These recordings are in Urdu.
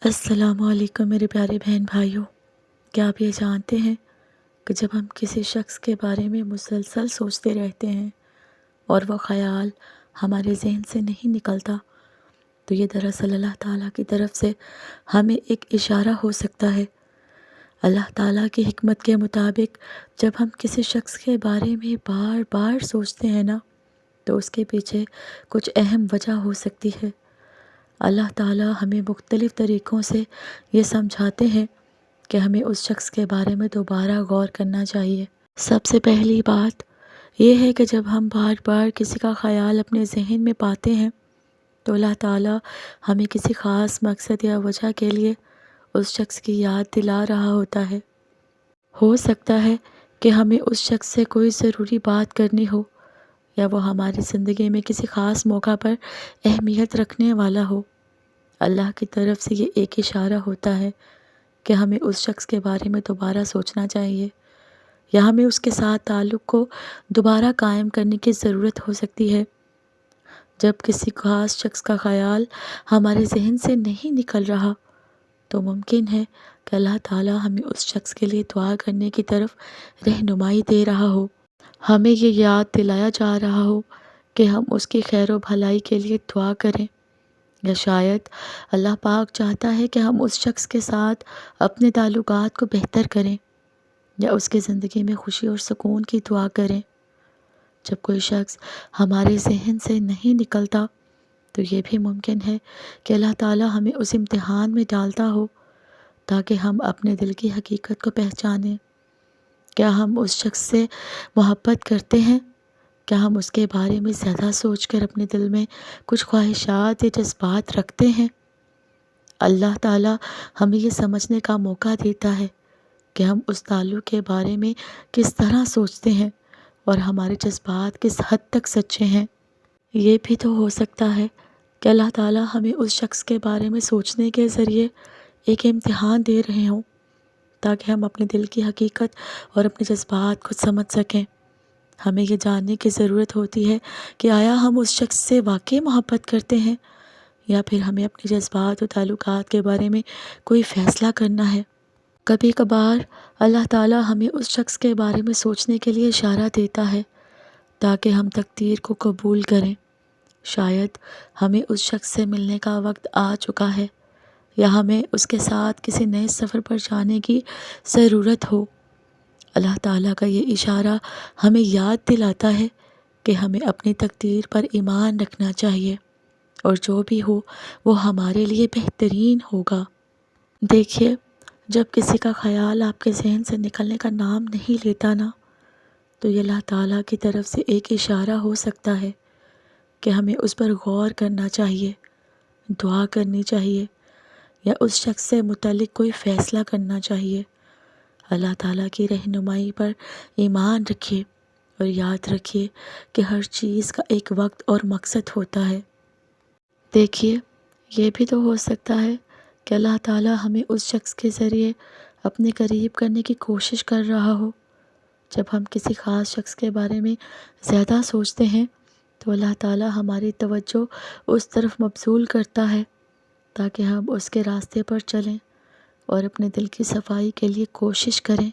السلام علیکم میرے پیارے بہن بھائیوں، کیا آپ یہ جانتے ہیں کہ جب ہم کسی شخص کے بارے میں مسلسل سوچتے رہتے ہیں اور وہ خیال ہمارے ذہن سے نہیں نکلتا تو یہ دراصل اللہ تعالیٰ کی طرف سے ہمیں ایک اشارہ ہو سکتا ہے۔ اللہ تعالیٰ کی حکمت کے مطابق جب ہم کسی شخص کے بارے میں بار بار سوچتے ہیں نا تو اس کے پیچھے کچھ اہم وجہ ہو سکتی ہے۔ اللہ تعالیٰ ہمیں مختلف طریقوں سے یہ سمجھاتے ہیں کہ ہمیں اس شخص کے بارے میں دوبارہ غور کرنا چاہیے۔ سب سے پہلی بات یہ ہے کہ جب ہم بار بار کسی کا خیال اپنے ذہن میں پاتے ہیں تو اللہ تعالیٰ ہمیں کسی خاص مقصد یا وجہ کے لیے اس شخص کی یاد دلا رہا ہوتا ہے۔ ہو سکتا ہے کہ ہمیں اس شخص سے کوئی ضروری بات کرنی ہو، یا وہ ہماری زندگی میں کسی خاص موقع پر اہمیت رکھنے والا ہو۔ اللہ کی طرف سے یہ ایک اشارہ ہوتا ہے کہ ہمیں اس شخص کے بارے میں دوبارہ سوچنا چاہیے، یا ہمیں اس کے ساتھ تعلق کو دوبارہ قائم کرنے کی ضرورت ہو سکتی ہے۔ جب کسی خاص شخص کا خیال ہمارے ذہن سے نہیں نکل رہا تو ممکن ہے کہ اللہ تعالیٰ ہمیں اس شخص کے لیے دعا کرنے کی طرف رہنمائی دے رہا ہو۔ ہمیں یہ یاد دلایا جا رہا ہو کہ ہم اس کی خیر و بھلائی کے لیے دعا کریں، یا شاید اللہ پاک چاہتا ہے کہ ہم اس شخص کے ساتھ اپنے تعلقات کو بہتر کریں، یا اس کی زندگی میں خوشی اور سکون کی دعا کریں۔ جب کوئی شخص ہمارے ذہن سے نہیں نکلتا تو یہ بھی ممکن ہے کہ اللہ تعالیٰ ہمیں اس امتحان میں ڈالتا ہو تاکہ ہم اپنے دل کی حقیقت کو پہچانیں۔ کیا ہم اس شخص سے محبت کرتے ہیں؟ کیا ہم اس کے بارے میں زیادہ سوچ کر اپنے دل میں کچھ خواہشات یا جذبات رکھتے ہیں؟ اللہ تعالیٰ ہمیں یہ سمجھنے کا موقع دیتا ہے کہ ہم اس تعلق کے بارے میں کس طرح سوچتے ہیں اور ہمارے جذبات کس حد تک سچے ہیں۔ یہ بھی تو ہو سکتا ہے کہ اللہ تعالیٰ ہمیں اس شخص کے بارے میں سوچنے کے ذریعے ایک امتحان دے رہے ہوں تاکہ ہم اپنے دل کی حقیقت اور اپنے جذبات کو سمجھ سکیں۔ ہمیں یہ جاننے کی ضرورت ہوتی ہے کہ آیا ہم اس شخص سے واقعی محبت کرتے ہیں، یا پھر ہمیں اپنے جذبات و تعلقات کے بارے میں کوئی فیصلہ کرنا ہے۔ کبھی کبھار اللہ تعالیٰ ہمیں اس شخص کے بارے میں سوچنے کے لیے اشارہ دیتا ہے تاکہ ہم تقدیر کو قبول کریں۔ شاید ہمیں اس شخص سے ملنے کا وقت آ چکا ہے، یا ہمیں اس کے ساتھ کسی نئے سفر پر جانے کی ضرورت ہو۔ اللہ تعالیٰ کا یہ اشارہ ہمیں یاد دلاتا ہے کہ ہمیں اپنی تقدیر پر ایمان رکھنا چاہیے، اور جو بھی ہو وہ ہمارے لیے بہترین ہوگا۔ دیکھیے، جب کسی کا خیال آپ کے ذہن سے نکلنے کا نام نہیں لیتا نا تو یہ اللہ تعالیٰ کی طرف سے ایک اشارہ ہو سکتا ہے کہ ہمیں اس پر غور کرنا چاہیے، دعا کرنی چاہیے، یا اس شخص سے متعلق کوئی فیصلہ کرنا چاہیے۔ اللہ تعالیٰ کی رہنمائی پر ایمان رکھیے اور یاد رکھیے کہ ہر چیز کا ایک وقت اور مقصد ہوتا ہے۔ دیکھیے، یہ بھی تو ہو سکتا ہے کہ اللہ تعالیٰ ہمیں اس شخص کے ذریعے اپنے قریب کرنے کی کوشش کر رہا ہو۔ جب ہم کسی خاص شخص کے بارے میں زیادہ سوچتے ہیں تو اللہ تعالیٰ ہماری توجہ اس طرف مبذول کرتا ہے تاکہ ہم اس کے راستے پر چلیں اور اپنے دل کی صفائی کے لیے کوشش کریں۔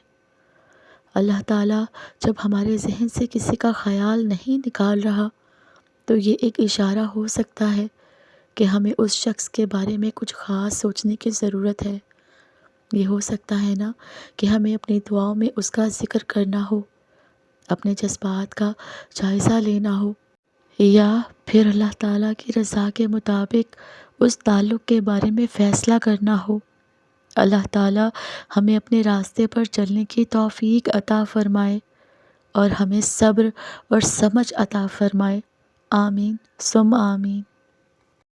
اللہ تعالیٰ جب ہمارے ذہن سے کسی کا خیال نہیں نکال رہا تو یہ ایک اشارہ ہو سکتا ہے کہ ہمیں اس شخص کے بارے میں کچھ خاص سوچنے کی ضرورت ہے۔ یہ ہو سکتا ہے نا کہ ہمیں اپنی دعاؤں میں اس کا ذکر کرنا ہو، اپنے جذبات کا جائزہ لینا ہو، یا پھر اللہ تعالیٰ کی رضا کے مطابق اس تعلق کے بارے میں فیصلہ کرنا ہو۔ اللہ تعالیٰ ہمیں اپنے راستے پر چلنے کی توفیق عطا فرمائے اور ہمیں صبر اور سمجھ عطا فرمائے۔ آمین ثم آمین۔